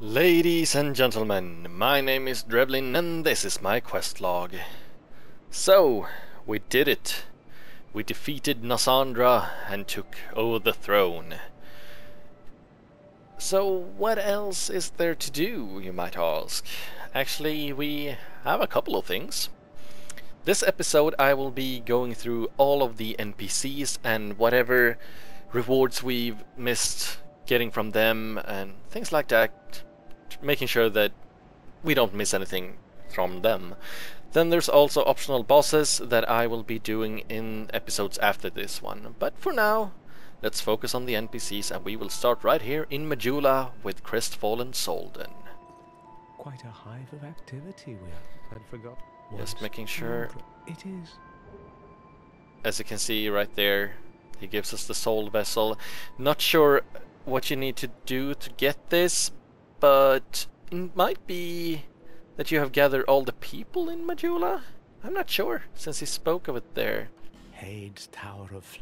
Ladies and gentlemen, my name is Drevlin and this is my quest log. So, we did it. We defeated Nasandra and took over the throne. So what else is there to do, you might ask? Actually, we have a couple of things. This episode I will be going through all of the NPCs and whatever rewards we've missed getting from them and things like that, making sure that we don't miss anything from them. Then there's also optional bosses that I will be doing in episodes after this one. But for now, let's focus on the NPCs and we will start right here in Majula with Crestfallen Soldan. Quite a hive of activity we have. I'd forgot. Just making sure. It is. As you can see right there, he gives us the soul vessel. Not sure what you need to do to get this, but it might be that you have gathered all the people in Majula? I'm not sure, since he spoke of it there. Hades Tower of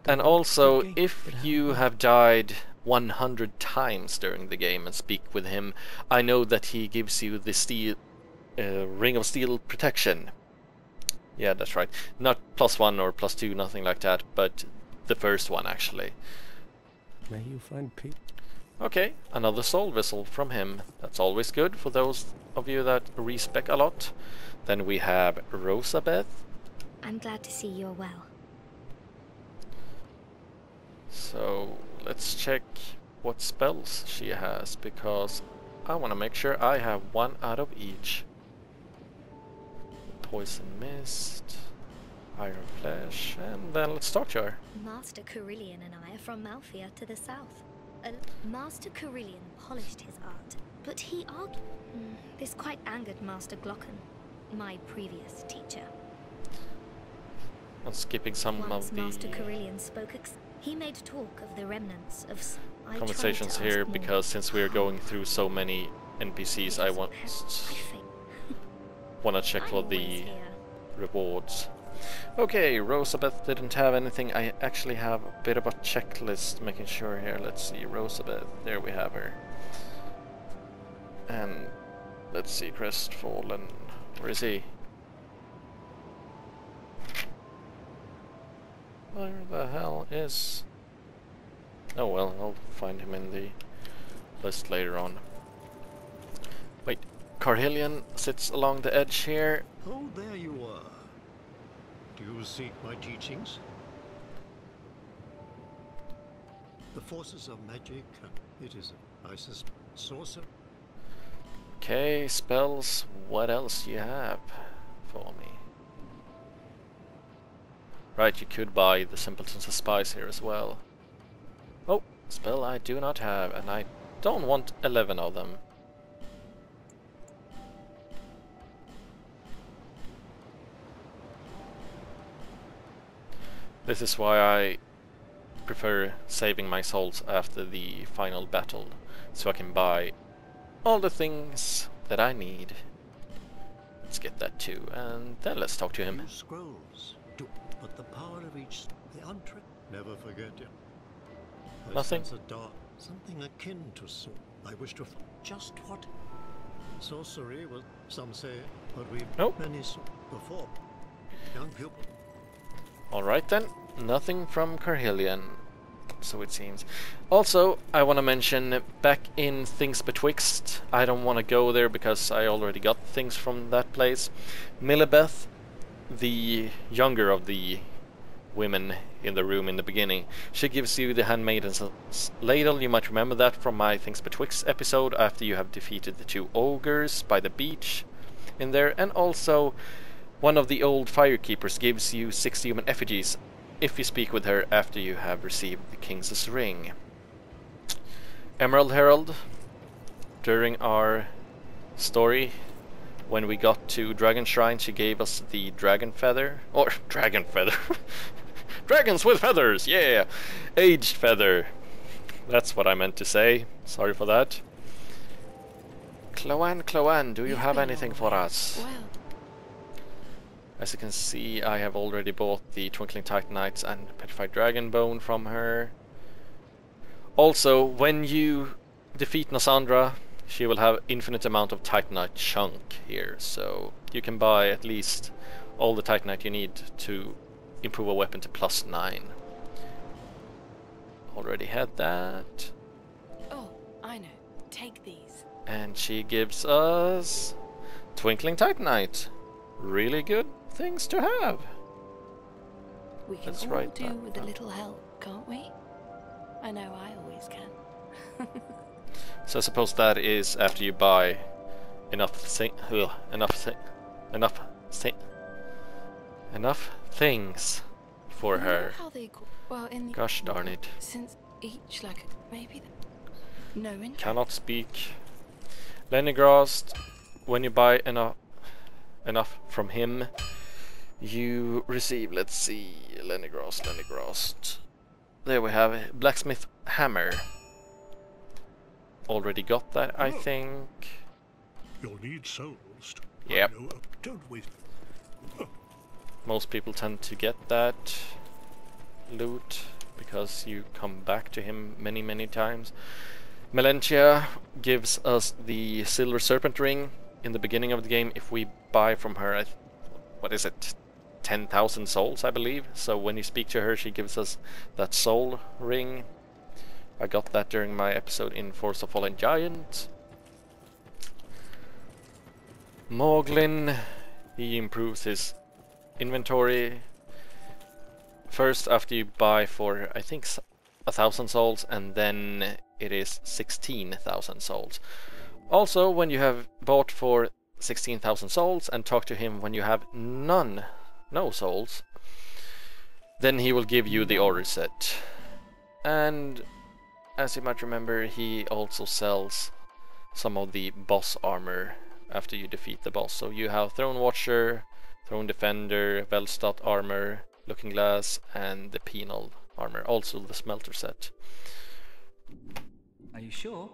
And also, if you have died 100 times during the game and speak with him, I know that he gives you the steel, Ring of Steel protection. Yeah, that's right. Not +1 or +2, nothing like that, but the first one actually. May you find peace. Okay, another soul vessel from him. That's always good for those of you that respec a lot. Then we have Rosabeth. I'm glad to see you're well. So let's check what spells she has, because I want to make sure I have one out of each. Poison Mist, Iron Flesh, and then let's talk to her. Master Carillion and I are from Malphia to the south. Master Carillion polished his art, but he argued. This quite angered Master Glocken, my previous teacher. I'm skipping some Once of the Master Carillion spoke. He made talk of the remnants of conversations here, because since we are going through so many NPCs, I want to check for the rewards. Okay, Rosabeth didn't have anything. I actually have a bit of a checklist making sure here. Let's see, Rosabeth, there we have her. And let's see, Crestfallen, where is he? Where the hell is... Oh well, I'll find him in the list later on. Wait, Carhillion sits along the edge here. Oh, there you are. Do you seek my teachings? The forces of magic, it is a sorcerer. Okay, spells. What else do you have for me? Right, you could buy the Simpletons of Spice here as well. Oh, spell I do not have, and I don't want 11 of them. This is why I prefer saving my souls after the final battle, so I can buy all the things that I need. Let's get that too, and then let's talk to him. Scrolls, but the power of each, the never forget it. Nothing. Something akin to sword. I wish to just what sorcery was. Some say, but we've many before. Young pupil. Alright then, nothing from Carhillion, so it seems. Also, I want to mention, back in Things Betwixt, I don't want to go there because I already got things from that place. Millibeth, the younger of the women in the room in the beginning, she gives you the Handmaiden's Ladle. You might remember that from my Things Betwixt episode, after you have defeated the 2 ogres by the beach in there. And also, one of the old Firekeepers gives you 6 human effigies if you speak with her after you have received the King's Ring. Emerald Herald, during our story, when we got to Dragon Shrine, she gave us the Dragon Feather. Or, Dragon Feather! Dragons with feathers! Yeah! Aged Feather. That's what I meant to say. Sorry for that. Cloanne, do you have anything for us? Well. As you can see, I have already bought the Twinkling Titanites and Petrified Dragon Bone from her. Also, when you defeat Nasandra, she will have infinite amount of Titanite chunk here, so you can buy at least all the Titanite you need to improve a weapon to +9. Already had that. Oh, I know. Take these. And she gives us Twinkling Titanite. Really good things to have. We can Let's all write do that with a down. little help, can't we? I know I always can. So I suppose that is after you buy enough things for You know her. how they well in the Gosh darn it. since each like maybe no interest. Cannot speak. Lenigrast, when you buy enough from him, you receive, let's see, Lenigrast. There we have it. Blacksmith hammer. Already got that, I think. You'll need souls. Yep. I know, don't we? Most people tend to get that loot because you come back to him many times. Melentia gives us the silver serpent ring in the beginning of the game if we buy from her, what is it, 10,000 souls I believe. So when you speak to her she gives us that soul ring. I got that during my episode in Force of Fallen Giant. Moglin, he improves his inventory first after you buy for I think 1,000 souls, and then it is 16,000 souls. Also, when you have bought for 16,000 souls and talk to him when you have no souls, then he will give you the order set. And as you might remember, he also sells some of the boss armor after you defeat the boss. So you have Throne Watcher, Throne Defender, Velstadt armor, Looking Glass, and the Penal armor, also the smelter set. Are you sure?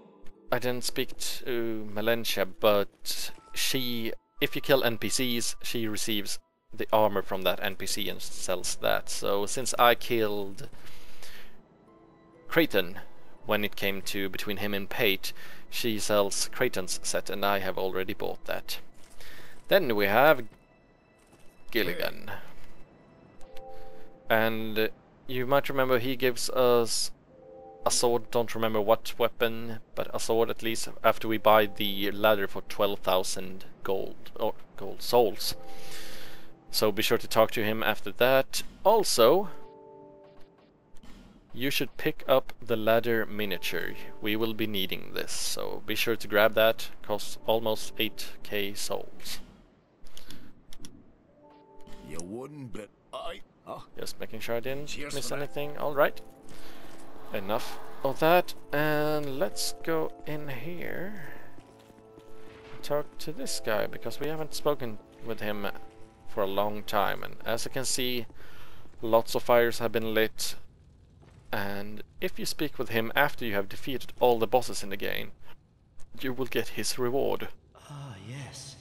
I didn't speak to Melentia, but she, if you kill NPCs, she receives the armor from that NPC and sells that. So since I killed Creighton when it came to between him and Pate, she sells Creighton's set, and I have already bought that. Then we have Gilligan. And you might remember he gives us a sword, don't remember what weapon, but a sword at least after we buy the ladder for 12,000 gold souls. So be sure to talk to him after that. Also, you should pick up the ladder miniature. We will be needing this, so be sure to grab that. Costs almost 8k souls. You wouldn't, but Just making sure I didn't Cheers miss for that. anything. Alright. Enough of that. And let's go in here. Talk to this guy, because we haven't spoken with him for a long time. And as you can see, lots of fires have been lit. And if you speak with him after you have defeated all the bosses in the game, you will get his reward. Ah, yes.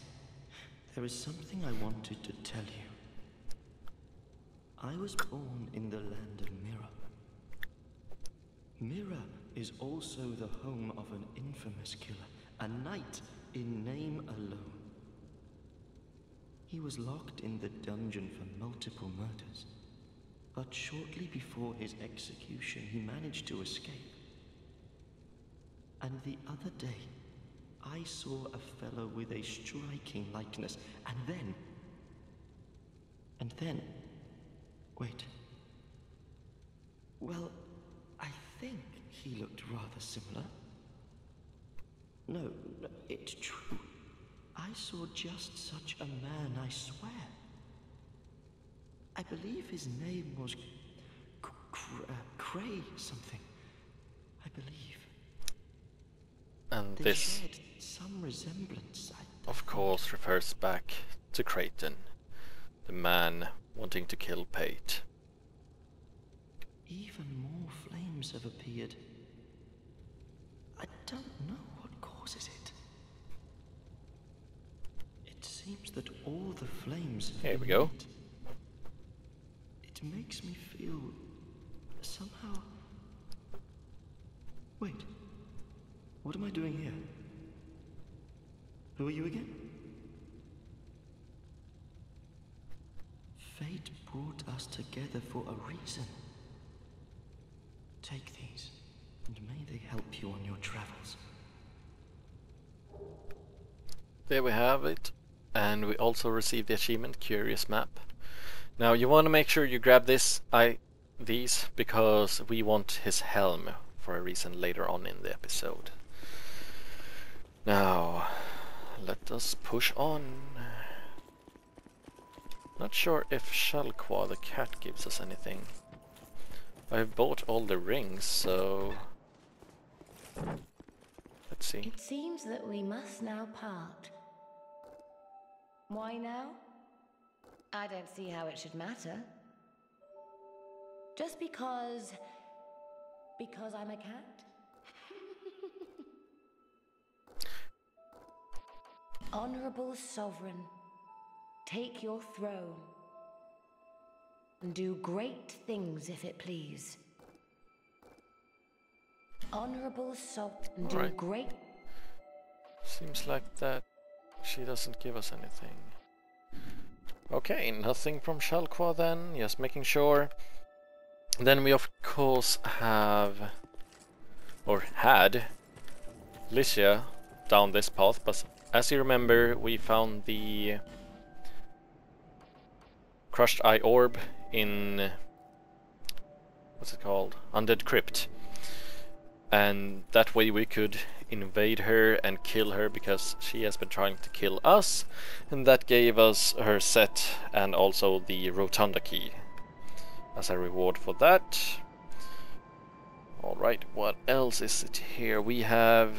There is something I wanted to tell you. I was born in the land of Mirror. Mirror is also the home of an infamous killer, a knight in name alone. He was locked in the dungeon for multiple murders, but shortly before his execution he managed to escape. And the other day, I saw a fellow with a striking likeness, and then... Wait. Well, I think he looked rather similar. No, it's true. I saw just such a man, I swear. I believe his name was Cray something. I believe. And They this, shared some resemblance, I of course, refers back to Creighton, the man wanting to kill Pate. Even more flames have appeared. I don't know what causes it. It seems that all the flames have Here we been go. lit. It makes me feel somehow... Wait. What am I doing here? Who are you again? Fate brought us together for a reason. Take these, and may they help you on your travels. There we have it. And we also received the achievement, Curious Map. Now you want to make sure you grab these because we want his helm for a reason later on in the episode. Now, let us push on. Not sure if Shalqua the cat gives us anything. I've bought all the rings, so let's see. It seems that we must now part. Why now? I don't see how it should matter. Just because I'm a cat? Honorable Sovereign, take your throne and do great things if it please. Honorable Sovereign, do great... Seems like that she doesn't give us anything. Okay, nothing from Shalqua then, just making sure. Then we of course have, or had, Licia down this path, but as you remember we found the crushed eye orb in, what's it called, Undead Crypt. And that way we could invade her and kill her because she has been trying to kill us, and that gave us her set and also the Rotunda key as a reward for that. Alright, what else is it here? We have,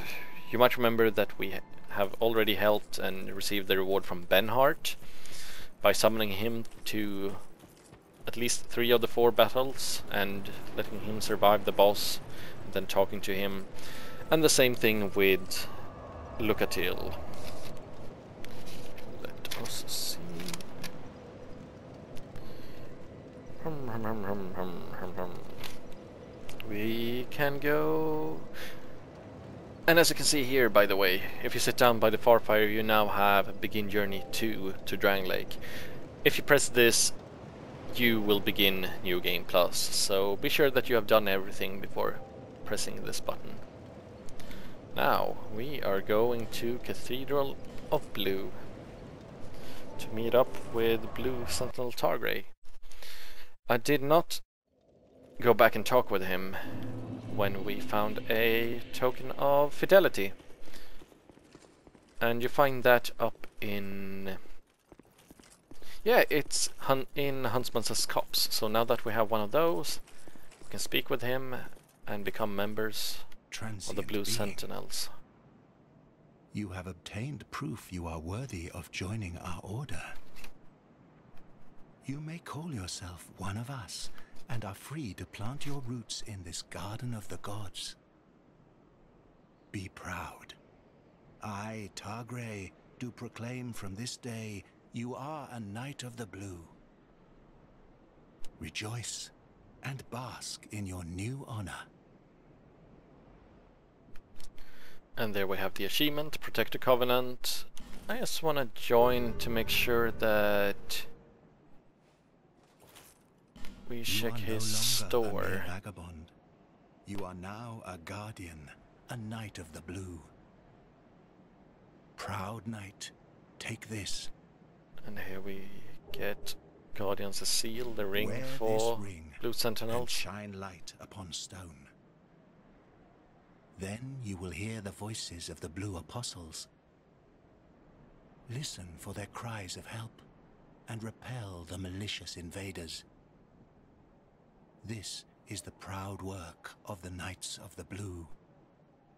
you might remember that we have already helped and received the reward from Benhart by summoning him to at least 3 of the 4 battles and letting him survive the boss, and then talking to him. And the same thing with Lucatil. Let us see. We can go... And as you can see here, by the way, if you sit down by the Farfire, you now have Begin Journey 2 to Drang Lake. If you press this, you will begin New Game Plus, so be sure that you have done everything before pressing this button. Now, we are going to Cathedral of Blue to meet up with Blue Sentinel Targrey. I did not go back and talk with him when we found a token of fidelity. And you find that up in... yeah, it's in Huntsman's Copse. So now that we have one of those, we can speak with him and become members of the Blue Sentinels. You have obtained proof you are worthy of joining our order. You may call yourself one of us, and are free to plant your roots in this garden of the gods. Be proud. I, Targrey, do proclaim from this day you are a Knight of the Blue. Rejoice and bask in your new honor. And there we have the achievement, Protect the Covenant. I just want to join to make sure that we check his store. A mere vagabond. You are now a guardian, a Knight of the Blue. Proud Knight, take this. And here we get Guardian's seal, the ring Wear for this ring Blue Sentinels. and shine light upon stone. Then you will hear the voices of the Blue Apostles. Listen for their cries of help and repel the malicious invaders. This is the proud work of the Knights of the Blue,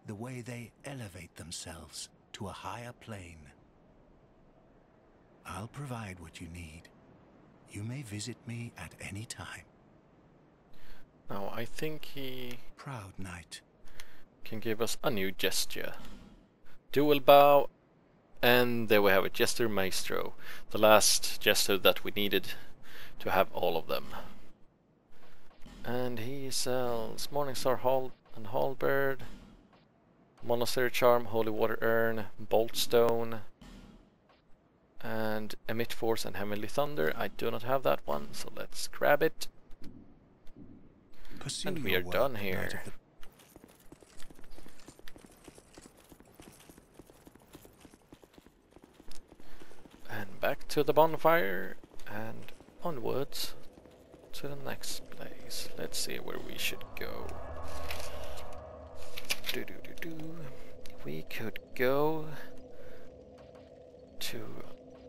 the way they elevate themselves to a higher plane. I'll provide what you need. You may visit me at any time. Now I think he Proud Knight. can give us a new gesture. Dual bow, and there we have it, Jester Maestro, the last gesture that we needed to have all of them. And he sells Morningstar and Halberd, Monastery Charm, Holy Water Urn, Bolt Stone, and Emit Force and Heavenly Thunder. I do not have that one, so let's grab it. Pursue And we your are work, done Knight here. of the- And back to the bonfire, and onwards to the next place. Let's see where we should go. We could go to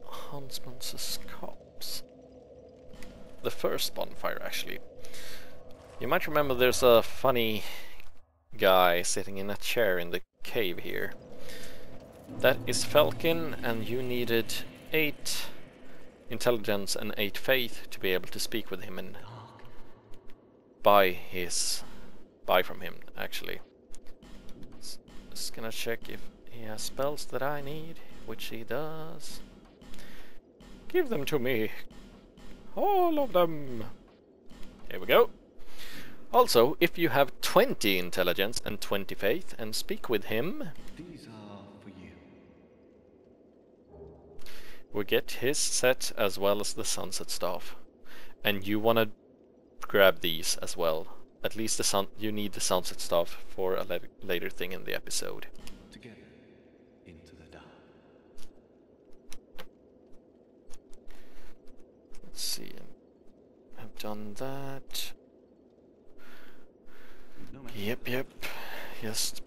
Huntsman's Copse. The first bonfire, actually. You might remember there's a funny guy sitting in a chair in the cave here. That is Falcon, and you needed 8 intelligence and 8 faith to be able to speak with him and buy from him, actually. Just gonna check if he has spells that I need, which he does. Give them to me. All of them. Here we go. Also, if you have 20 intelligence and 20 faith and speak with him, These are for you. we get his set as well as the sunset staff. And you wanna grab these as well. At least you need the sunset staff for a later thing in the episode. Together into the dark. Let's see. I've done that. Yep. Just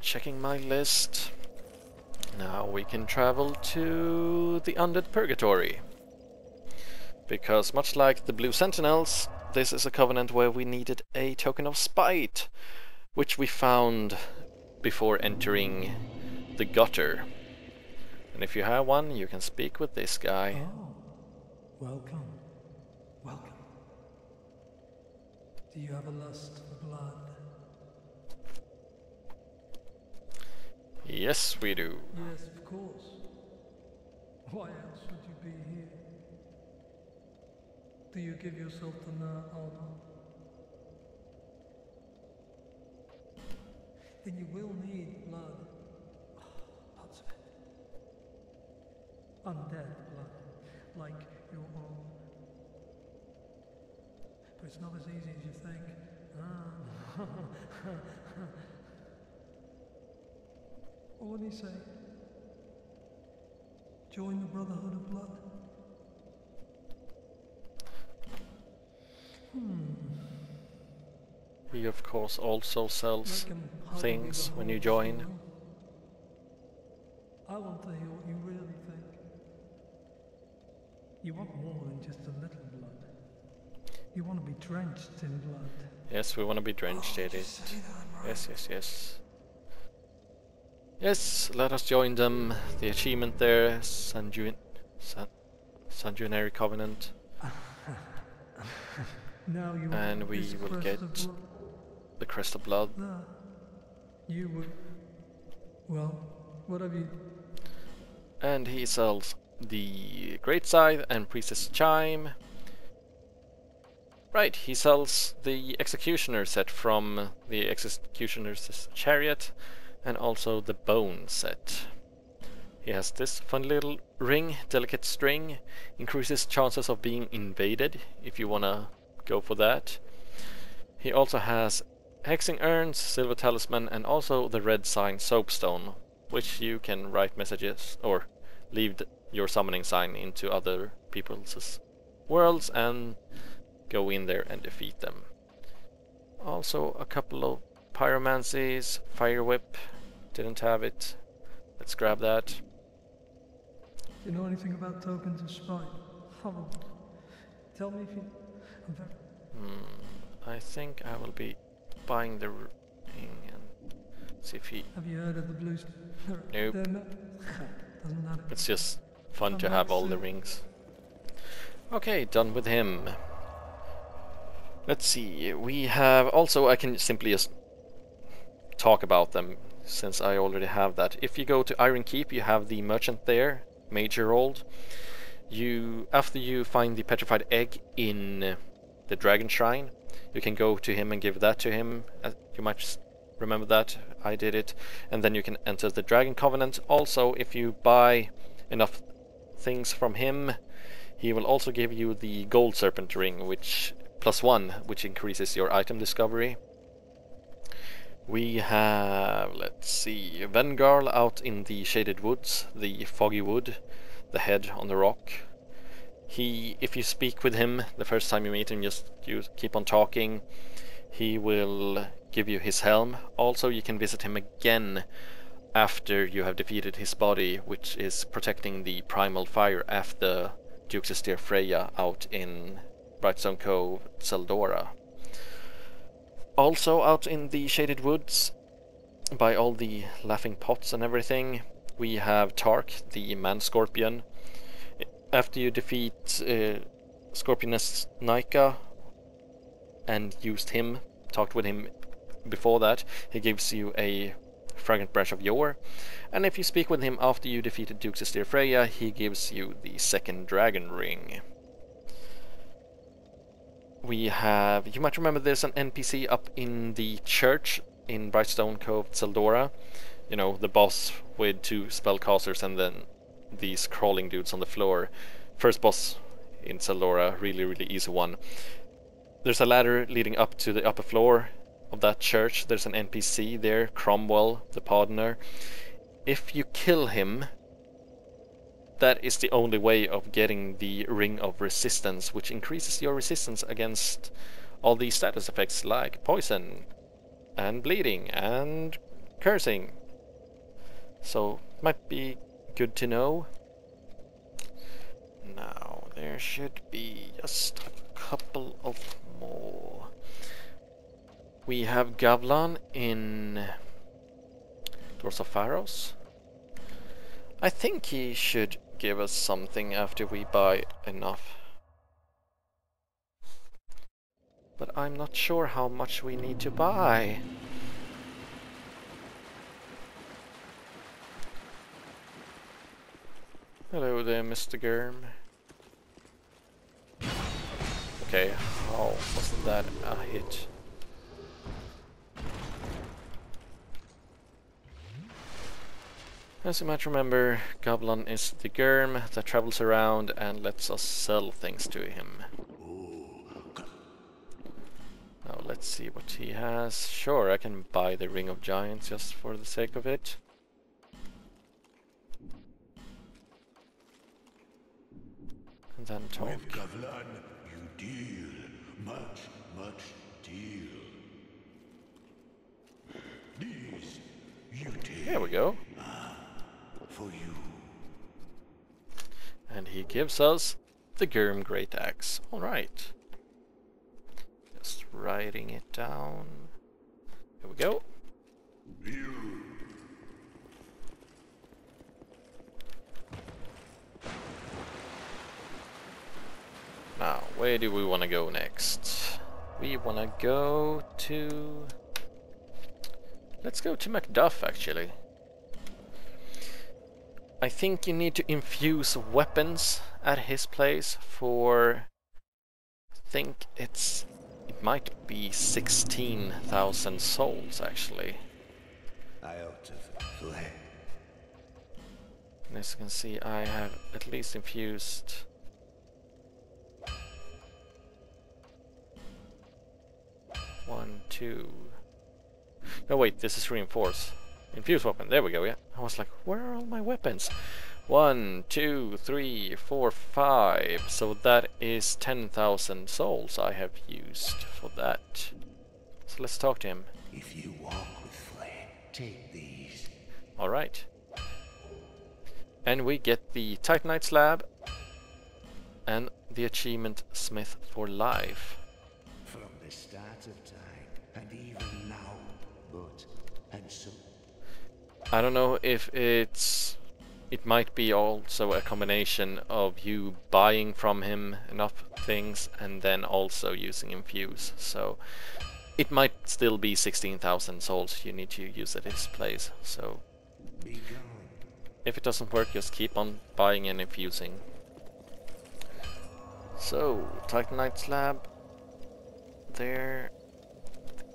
checking my list. Now we can travel to the Undead Purgatory. Because much like the Blue Sentinels, this is a covenant where we needed a token of spite, which we found before entering the gutter. And if you have one, you can speak with this guy. Oh, welcome. Welcome. Do you have a lust for blood? Yes, we do. Yes, of course. Why else would you be here? Do you give yourself the honor? Then you will need blood. Lots of it. Undead blood, like your own. But it's not as easy as you think. What would he say? Join the Brotherhood of Blood? He of course also sells things when you join. I want to hear what you really think. You want more than just a little blood. You want to be drenched in blood. Yes, we want to be drenched in it. Yes. Yes, let us join them. The achievement there, Sanguinary Covenant. Now you And we will get the Crest of Blood. You would. Well, what have you? And he sells the Great Scythe and Priestess Chime. Right, he sells the Executioner set from the Executioner's Chariot, and also the Bone set. He has this fun little ring, Delicate String, increases chances of being invaded, if you wanna go for that. He also has Hexing Urns, Silver Talisman, and also the Red Sign Soapstone, which you can write messages, or leave your summoning sign into other people's worlds and go in there and defeat them. Also a couple of Pyromancies, Fire Whip, didn't have it. Let's grab that. Do you know anything about tokens of spite? Tell me if you... I think I will be buying the ring and see if he... Have you heard of the blue... Nope. Doesn't matter. It's just fun to have all the rings. Okay, done with him. Let's see, we have... Also, I can simply just talk about them, since I already have that. If you go to Iron Keep, you have the merchant there, Major Old. After you find the petrified egg in the Dragon Shrine, you can go to him and give that to him. You might remember that, I did it. And then you can enter the Dragon Covenant. Also, if you buy enough things from him, he will also give you the Gold Serpent Ring, which +1, which increases your item discovery. We have, let's see, Vengarl out in the Shaded Woods, the Foggy Wood, the head on the rock. If you speak with him the first time you meet him, you keep on talking, he will give you his helm. Also, you can visit him again after you have defeated his body, which is protecting the primal fire after Duke's Freya out in Brightstone Cove, Seldora. Also out in the Shaded Woods, by all the laughing pots and everything, we have Tark, the man-scorpion. After you defeat Scorpioness Nika and talked with him before that, he gives you a fragrant branch of yore. And if you speak with him after you defeated Duke's Freya, he gives you the second dragon ring. We have, you might remember there's an NPC up in the church in Brightstone Cove, Seldora. You know, the boss with 2 spellcasters and then these crawling dudes on the floor. First boss in Seldora, really easy one. There's a ladder leading up to the upper floor of that church. There's an NPC there, Cromwell, the Pardoner. If you kill him, that is the only way of getting the Ring of Resistance, which increases your resistance against all these status effects like poison and bleeding and cursing. So, might be good to know. Now, there should be just a couple of more. We have Gavlan in Doors of Pharos. I think he should give us something after we buy enough. But I'm not sure how much we need to buy. Hello there, Mr. Germ. Okay, how was that a hit? As you might remember, Goblin is the Germ that travels around and lets us sell things to him. Now let's see what he has. Sure, I can buy the Ring of Giants just for the sake of it. And then talk. With Gavlan, you deal. Much deal. These you take. There we go. For you. And he gives us the Germ Great Axe. Alright. Just writing it down. Here we go. You. Now, where do we want to go next? We want to go to... Let's go to Macduff, actually. I think you need to infuse weapons at his place for... I think it might be 16,000 souls, actually. I ought to fled. And as you can see, I have at least infused... One, two... No wait, this is reinforce. Infuse weapon, there we go, yeah. I was like, where are all my weapons? 1, 2, 3, 4, 5. So that is 10,000 souls I have used for that. So let's talk to him. If you walk with fled, take these. Alright. And we get the Titanite slab and the achievement Smith for Life. From the start of time, and even now, but, and so... I don't know if it might be also a combination of you buying from him enough things and then also using Infuse. So it might still be 16,000 souls you need to use at his place. So if it doesn't work, just keep on buying and infusing. So, Titanite slab. There.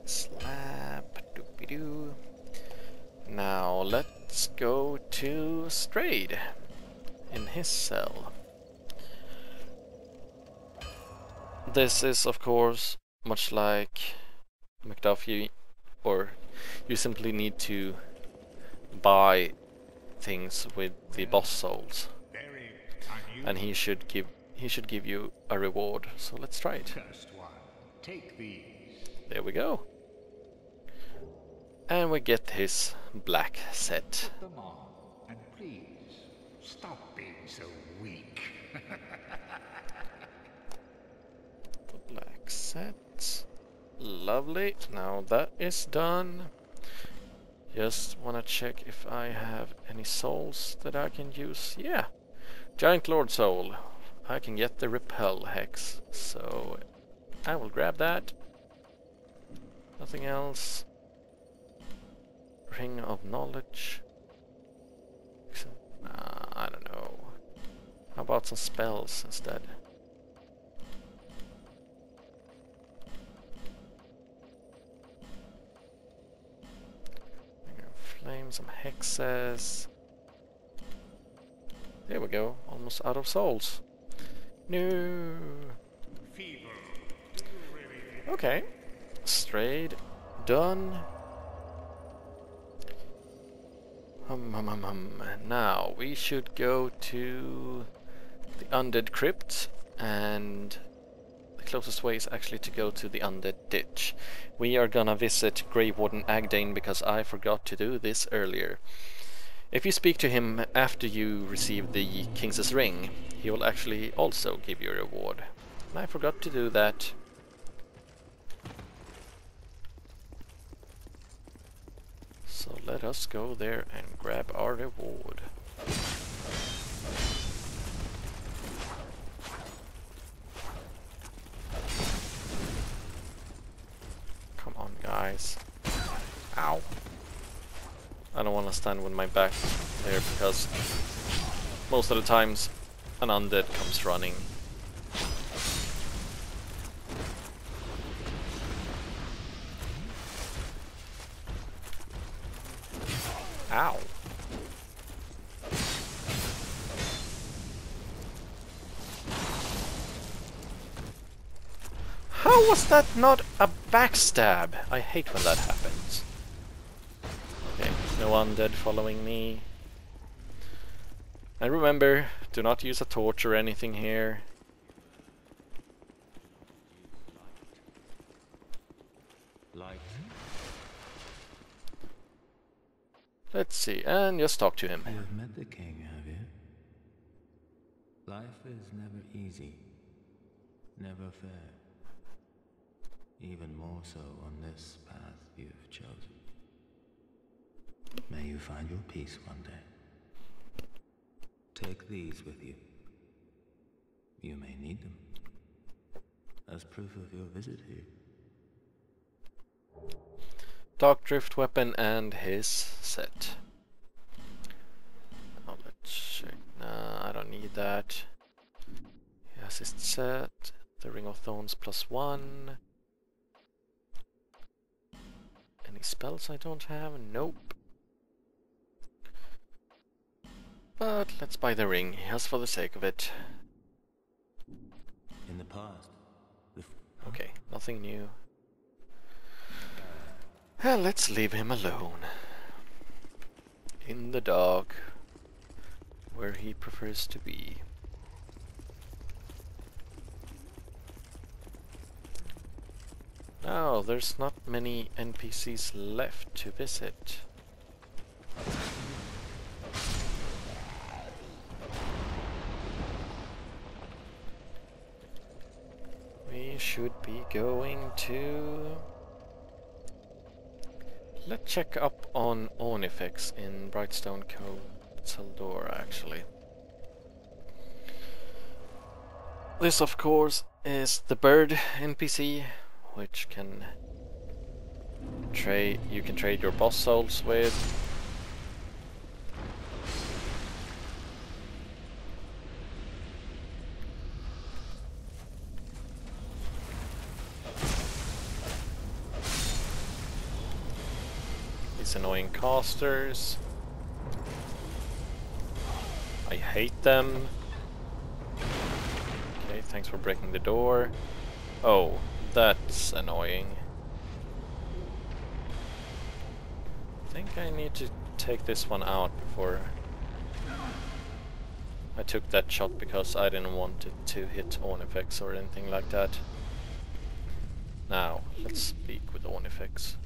Slab. Doobie-doo. Now let's go to Strayed in his cell. This is of course much like McDuffie, or you simply need to buy things with the boss souls, and he should give you a reward. So let's try it. Take these. There we go. And we get his black set. Put them on, and please stop being so weak. The black set. Lovely. Now that is done. Just wanna check if I have any souls that I can use. Yeah. Giant Lord Soul. I can get the Repel Hex, so I will grab that. Nothing else. Ring of Knowledge. I don't know. How about some spells instead? Flame, some hexes. There we go. Almost out of souls. No. Okay. Strayed. Done. Now we should go to the Undead Crypt, and the closest way is actually to go to the Undead Ditch. We are gonna visit Grey Warden Agdane because I forgot to do this earlier. If you speak to him after you receive the King's Ring, he will actually also give you a reward. And I forgot to do that. So let us go there and grab our reward. Come on, guys. Ow. I don't want to stand with my back there because most of the times an undead comes running. Ow. How was that not a backstab? I hate when that happens. Okay, no undead following me. And remember, do not use a torch or anything here. Light. Let's see, and just talk to him. You have met the king, have you? Life is never easy, never fair. Even more so on this path you've chosen. May you find your peace one day. Take these with you. You may need them as proof of your visit here. Dark Drift weapon and his set. Now let's check. Nah, I don't need that. He has his set. The Ring of Thorns +1. Any spells I don't have? Nope. But let's buy the ring, just for the sake of it. In the past, okay, nothing new. Well, let's leave him alone. In the dark, where he prefers to be. Now, there's not many NPCs left to visit. We should be going to... Let's check up on Ornifex in Brightstone Cove, Saldora, actually. This, of course, is the bird NPC, which can trade. You can trade your boss souls with. casters. I hate them. Okay, thanks for breaking the door. Oh, that's annoying. I think I need to take this one out before I took that shot, because I didn't want it to hit Ornifex or anything like that. Now, let's speak with Ornifex.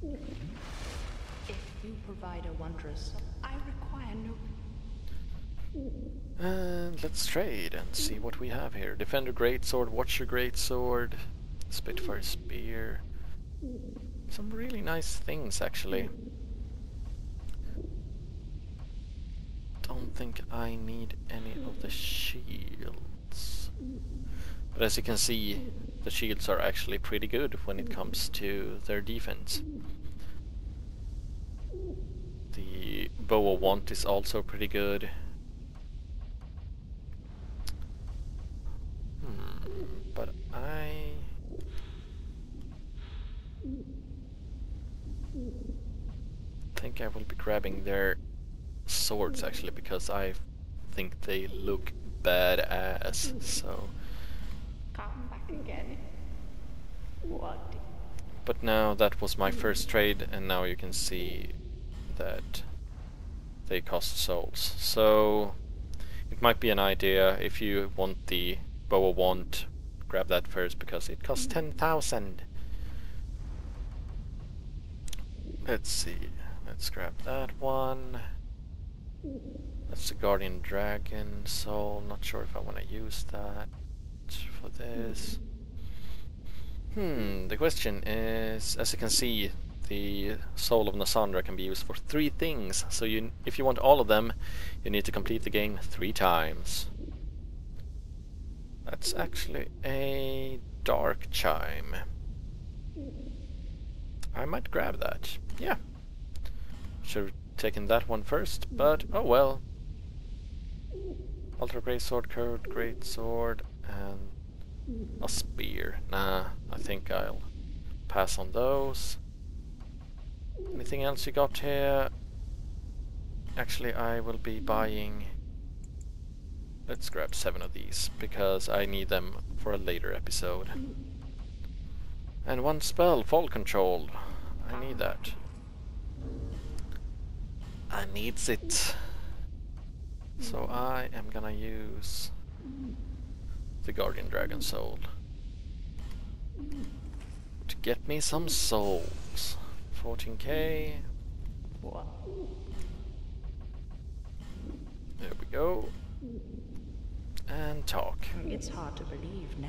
If you provide a wondrous, I require no... And let's trade and see what we have here. Defender Greatsword, Watcher Greatsword, Spitfire Spear. Some really nice things, actually. Don't think I need any of the shields. But as you can see, the shields are actually pretty good when it comes to their defense. The Bow of Want is also pretty good. But I think I will be grabbing their swords, actually, because I think they look badass. So Come back again. What? but now that was my first trade, and now you can see that they cost souls. So it might be an idea, if you want the Bow of Want, grab that first, because it costs 10,000. Let's see, let's grab that one. That's the Guardian Dragon Soul. Not sure if I want to use that for this. The question is, as you can see, the Soul of Nasandra can be used for 3 things. So if you want all of them, you need to complete the game 3 times. That's actually a Dark Chime. I might grab that. Yeah. Should have taken that one first, but oh well. Ultra Greatsword, Curved Greatsword, and a Spear. Nah, I think I'll pass on those. Anything else you got here? Actually, I will be buying... Let's grab 7 of these, because I need them for a later episode. And 1 spell, Fall Control. I need that. I needs it. So I am gonna use the Guardian Dragon Soul to get me some souls. 14k. What? There we go. And talk. It's hard to believe now.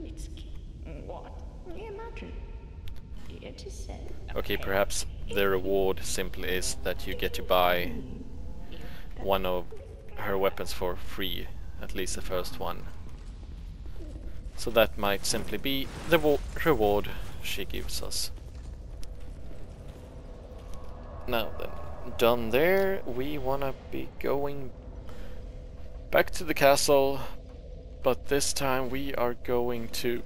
It's... What? Imagine. It is said... Okay, perhaps the reward simply is that you get to buy one of her weapons for free, at least the first one. So that might simply be the reward she gives us. Now then, done there, we wanna be going back to the castle, but this time we are going to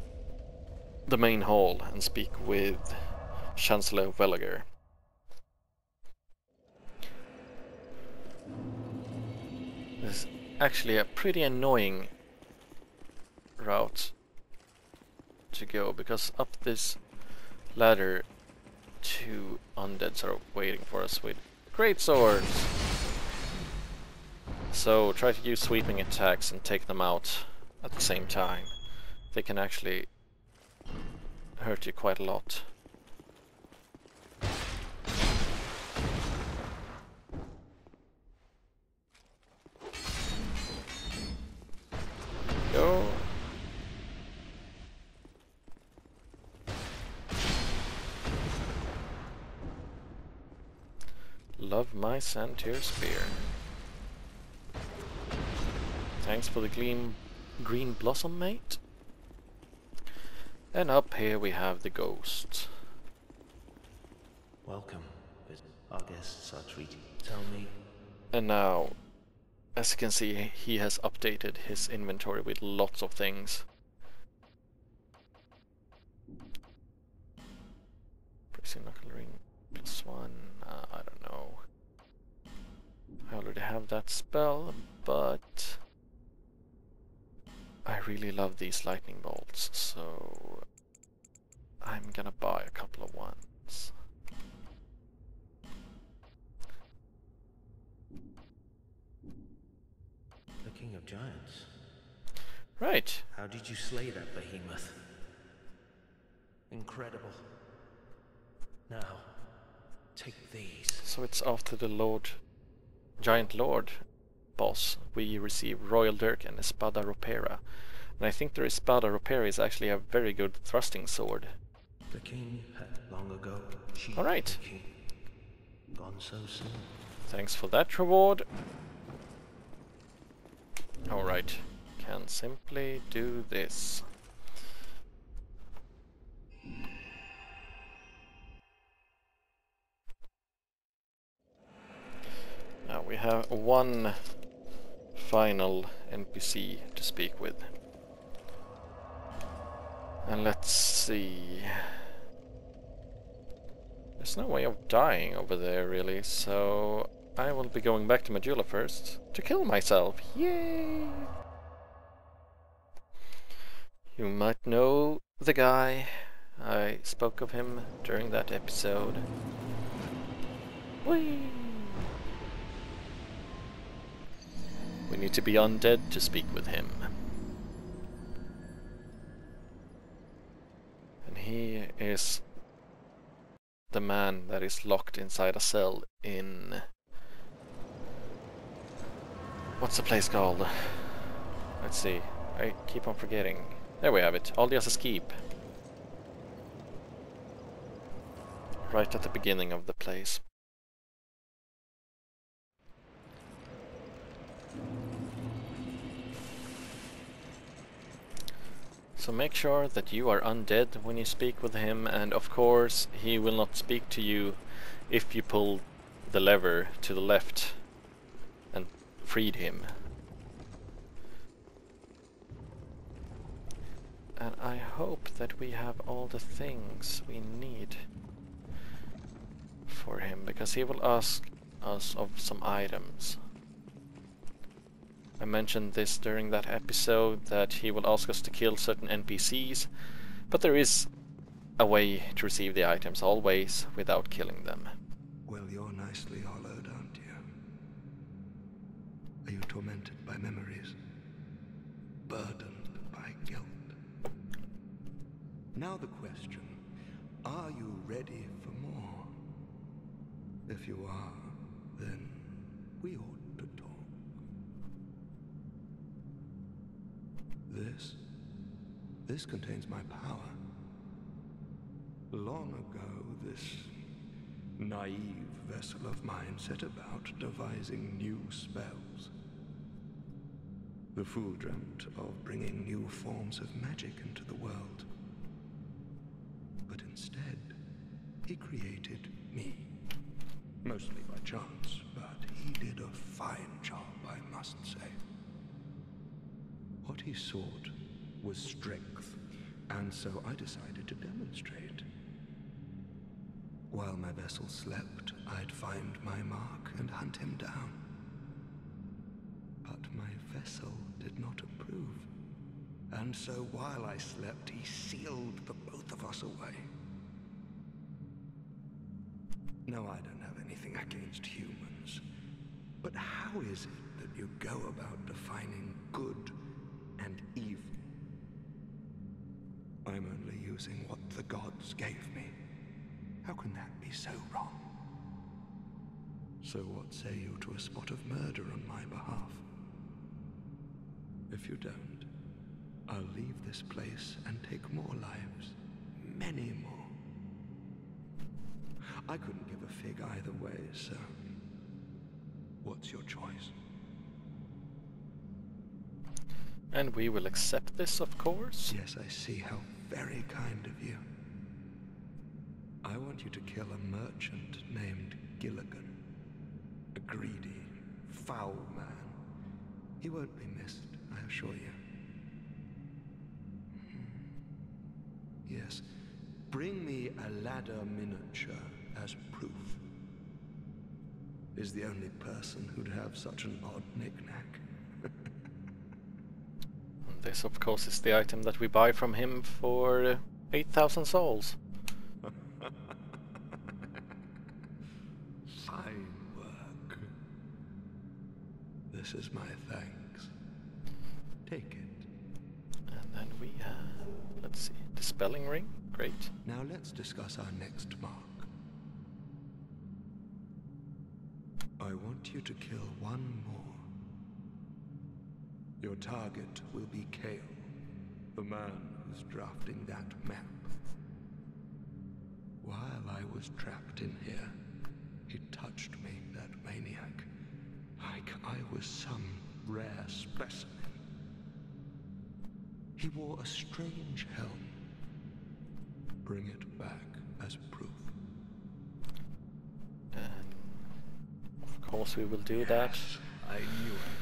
the main hall and speak with Chancellor Velager. This is actually a pretty annoying route to go, because up this ladder 2 undeads are waiting for us with great swords. So try to use sweeping attacks and take them out at the same time. They can actually hurt you quite a lot. Go. Love my Santier Spear. Thanks for the green blossom, mate. And up here we have the ghost. Welcome. Our guests are treated. Tell me. And now, as you can see, he has updated his inventory with lots of things. Pressing knuckle ring +1. I don't know. already have that spell, but I really love these lightning bolts, so I'm gonna buy a couple of ones. The King of Giants. Right. How did you slay that behemoth? Incredible. Now, take these. So it's after the Giant Lord boss, we receive Royal Dirk and Espada Ropera. And I think the Espada Ropera is actually a very good thrusting sword. The king had long ago achieved Alright. the king. Gone so soon. Thanks for that reward. Alright. Can simply do this. Now we have one final NPC to speak with. And let's see. There's no way of dying over there really, so I will be going back to Majula first to kill myself. Yay! You might know the guy. I spoke of him during that episode. Whee! We need to be undead to speak with him. And he is the man that is locked inside a cell in... What's the place called? Let's see. I keep on forgetting. There we have it. Aldias's Keep. Right at the beginning of the place. So make sure that you are undead when you speak with him, and of course he will not speak to you if you pull the lever to the left and freed him. And I hope that we have all the things we need for him, because he will ask us of some items. I mentioned this during that episode, that he will ask us to kill certain NPCs, but there is a way to receive the items, always, without killing them. Well, you're nicely hollowed, aren't you? Are you tormented by memories? Burdened by guilt? Now the question, are you ready for more? If you are, then we ought to talk. This contains my power. Long ago, this naive vessel of mine set about devising new spells. The fool dreamt of bringing new forms of magic into the world. But instead, he created me. Mostly by chance, but he did a fine job, I must say. What he sought was strength, and so I decided to demonstrate. While my vessel slept, I'd find my mark and hunt him down. But my vessel did not approve, and so while I slept, he sealed the both of us away. No, I don't have anything against humans, but how is it that you go about defining good and evil? I'm only using what the gods gave me. How can that be so wrong? So what say you to a spot of murder on my behalf? If you don't, I'll leave this place and take more lives. Many more. I couldn't give a fig either way, so what's your choice? And we will accept this, of course. Yes, I see. How very kind of you. I want you to kill a merchant named Gilligan. A greedy, foul man. He won't be missed, I assure you. Yes, bring me a ladder miniature as proof. is the only person who'd have such an odd knick-knack. This, of course, is the item that we buy from him for 8,000 souls. Fine work. This is my thanks. Take it. And then we have, let's see, dispelling ring. Great. Now let's discuss our next mark. I want you to kill one more. Your target will be Kale, the man who's drafting that map. While I was trapped in here, he touched me, that maniac, like I was some rare specimen. He wore a strange helm. Bring it back as proof. Of course we will do that. I knew I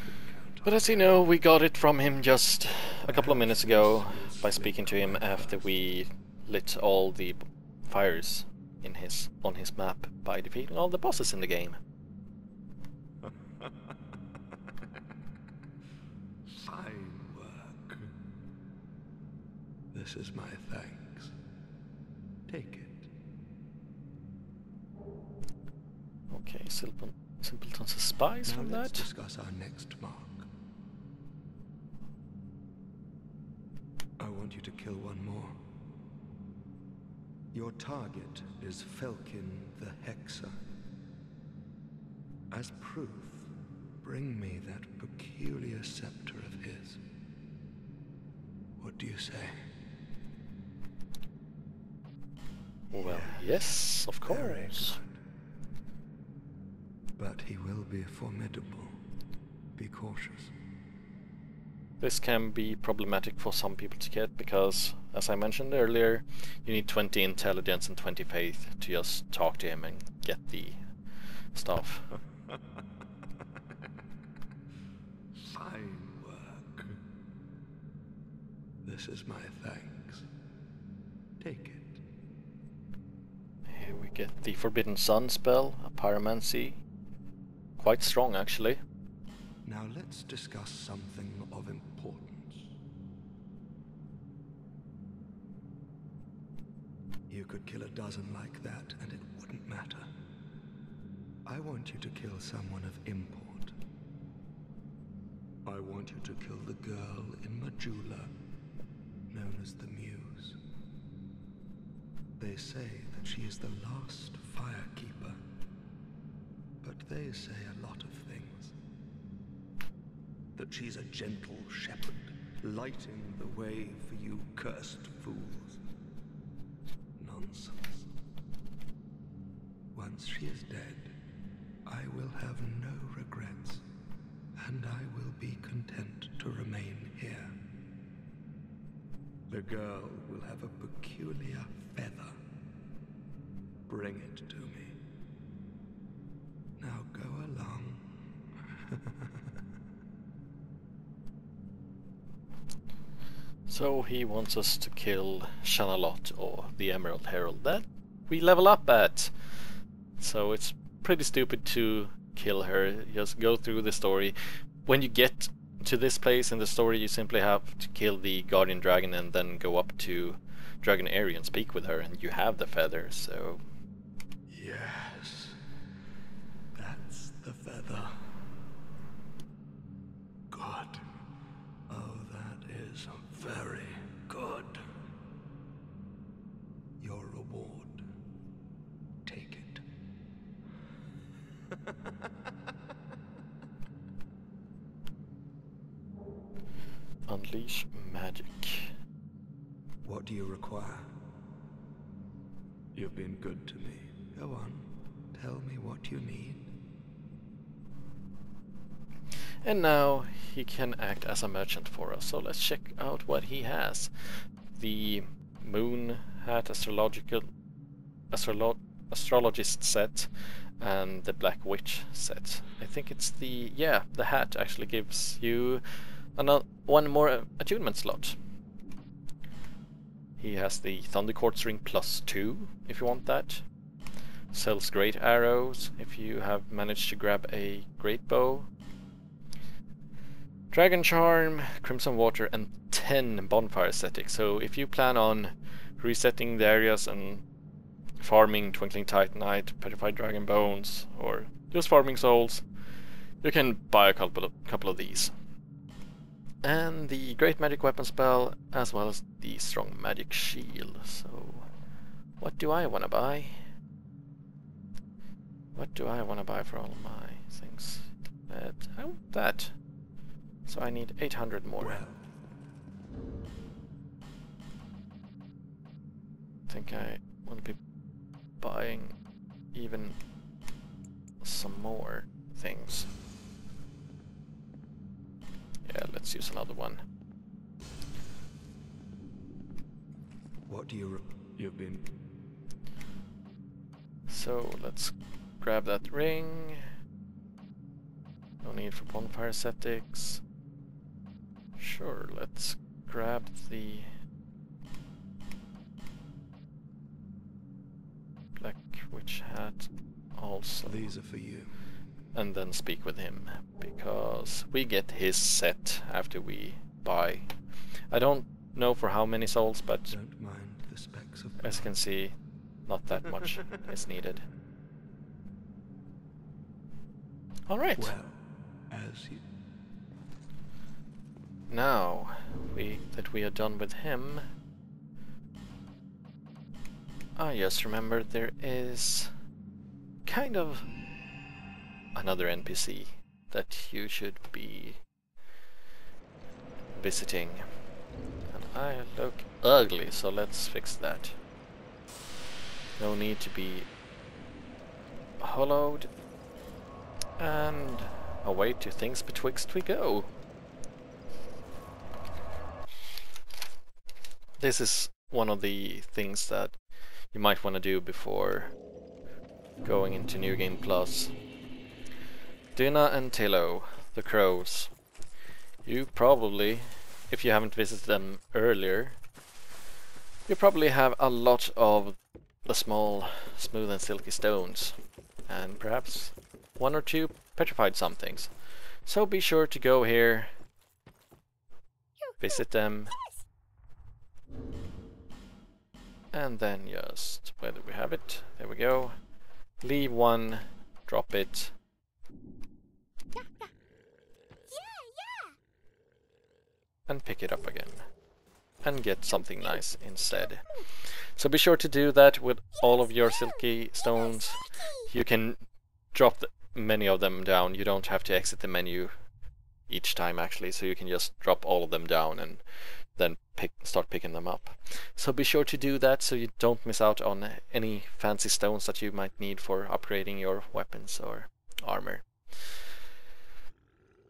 could count on. But as you know, we got it from him just a couple of minutes ago by speaking to him after we lit all the fires in on his map by defeating all the bosses in the game. Fine work. This is my thanks. Take it. Okay, Simpleton's spies from Now let's that. discuss our next mark. I want you to kill one more. Your target is Felkin the Hexer. As proof, bring me that peculiar scepter of his. What do you say? Well, yes, of Very course. good. But he will be formidable. Be cautious. This can be problematic for some people to get because, as I mentioned earlier, you need 20 intelligence and 20 faith to just talk to him and get the stuff. Fine work. This is my thanks. Take it. Here we get the Forbidden Sun spell, a pyromancy. Quite strong, actually. Now let's discuss something of importance. You could kill a dozen like that and it wouldn't matter. I want you to kill someone of import. I want you to kill the girl in Majula, known as the Muse. They say that she is the last firekeeper, but they say a lot of things. That she's a gentle shepherd, lighting the way for you cursed fools. Nonsense. Once she is dead, I will have no regrets, and I will be content to remain here. The girl will have a peculiar feather. Bring it to me. Now go along. So he wants us to kill Shanalot, or the Emerald Herald, that we level up at. So it's pretty stupid to kill her, just go through the story. When you get to this place in the story, you simply have to kill the Guardian Dragon and then go up to Dragon Area and speak with her, and you have the feather, so... Yes, that's the feather. Good. Oh, that is very good. Your reward. Take it. Unleash magic. What do you require? You've been good to me. Go on. Tell me what you need. And now he can act as a merchant for us, so let's check out what he has. The Moon Hat Astrologist set and the Black Witch set. I think it's the hat actually gives you one more attunement slot. He has the Thunder Quartz Ring +2 if you want that. sells great arrows if you have managed to grab a great bow. Dragon Charm, Crimson Water, and 10 bonfire aesthetics. So if you plan on resetting the areas and farming Twinkling Titanite, Petrified Dragon Bones, or just farming souls, you can buy a couple of these. And the Great Magic Weapon spell, as well as the Strong Magic Shield. So, what do I want to buy? What do I want to buy for all of my things? I want that. So I need 800 more. Well. I think I will be buying even some more things. Yeah, let's use another one. What do you've been? So let's grab that ring. No need for bonfire ascetics. Sure, let's grab the Black Witch hat also. These are for you. And then speak with him, because we get his set after we buy. I don't know for how many souls, but Don't mind the specks of as you can see, not that much is needed. Alright. Well, as you... Now that we are done with him, I just remembered there is kind of another NPC that you should be visiting. And I look ugly, so let's fix that. No need to be hollowed. And away to things betwixt we go. This is one of the things that you might want to do before going into New Game Plus. Dina and Tilo, the crows. You probably, if you haven't visited them earlier, you probably have a lot of the small, smooth and silky stones, and perhaps one or two petrified somethings. So be sure to go here, visit them, and then just, where do we have it? There we go. Leave one, drop it, and pick it up again, and get something nice instead. So be sure to do that with all of your silky stones. You can drop many of them down. You don't have to exit the menu each time actually, so you can just drop all of them down and then start picking them up. So be sure to do that so you don't miss out on any fancy stones that you might need for upgrading your weapons or armor.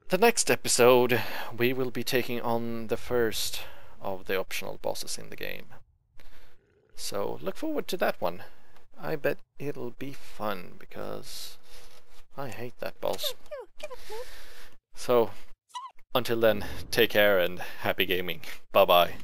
The next episode we will be taking on the first of the optional bosses in the game. So look forward to that one. I bet it'll be fun because I hate that boss. So until then, take care and happy gaming. Bye bye.